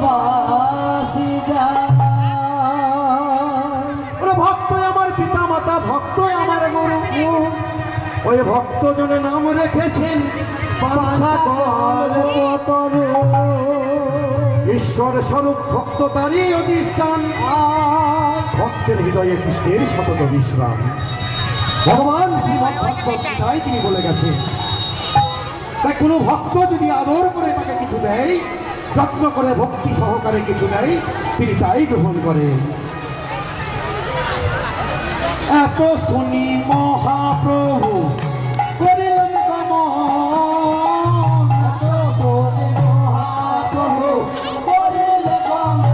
বাসি যায়। ভক্ত আমার পিতা মাতা, ভক্ত আমার গুরু, ওই ভক্ত জনে নাম রেখেছেন ঈশ্বর স্বরূপ ভক্ত তারই অধিষ্ঠান, ভক্তের হৃদয়ে কৃষ্ণের সতত বিশ্রাম। ভগবান শ্রীমদ্ ভাগবত গীতায় তিনি বলে গেছে, তাই কোনো ভক্ত যদি আদর করে তাকে কিছু দেয়, যত্ন করে ভক্তি সহকারে কিছু দেয়, তিনি তাই গ্রহণ করেন। এত শুনি মহাপ্রভু করিলেন গমন, এত শুনি মহাপ্রভু করিলেন গমন,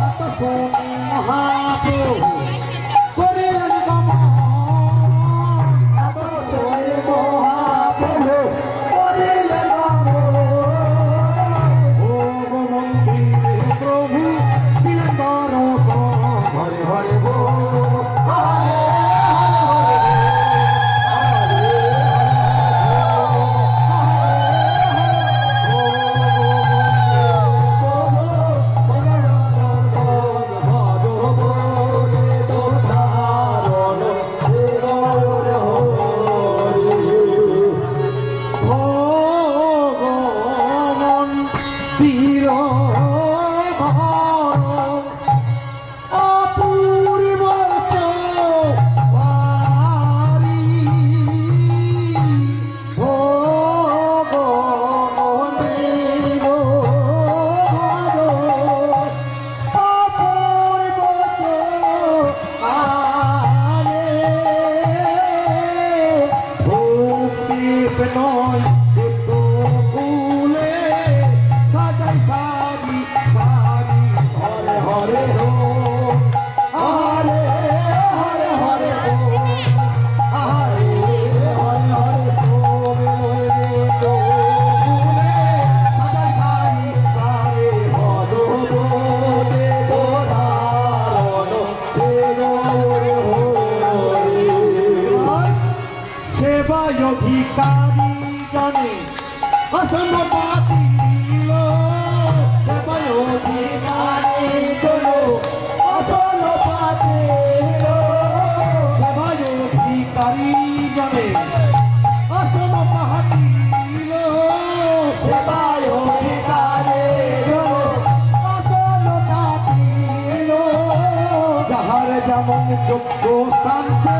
এত শুনি মহাপ্রভু করিলেন গমন, এত শুনি মহাপ্রভু করিলেন গমন। ও মন্দিরে প্রভু দিলেন দর্শন, হরে হরে বল। অধিকারী জনে আসন পাতিল, সেবায় অধিকারী জনে আসন পাতিল, সেবায় অধিকারী জনে আসন পাতিল, সেবায় অধিকারী জনে আসন পাতিল। যাহার যেমন যোগ্য স্থান সে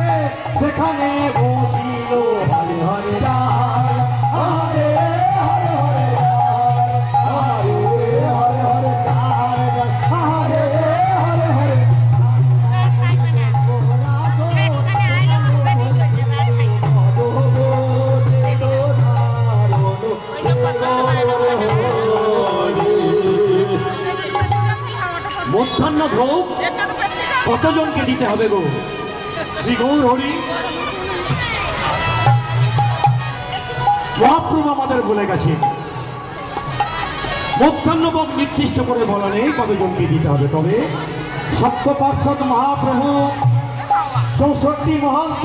সেখানে বসিল, হরে হরে রাম, হরে হরে হরে রাম, হরে হরে হরে রাম, হরে হরে হরে মধ্যাহ্ন ভোগ কতজনকে দিতে হবে গো? শ্রী গৌর হরি মহাপ্রভু আমাদের বলে গেছে, মধ্যাহ্ন ভোগ নির্দিষ্ট করে বলা নেই কতজনকে দিতে হবে। তবে সপ্ত পার্ষদ মহাপ্রভু, 64 মহন্ত,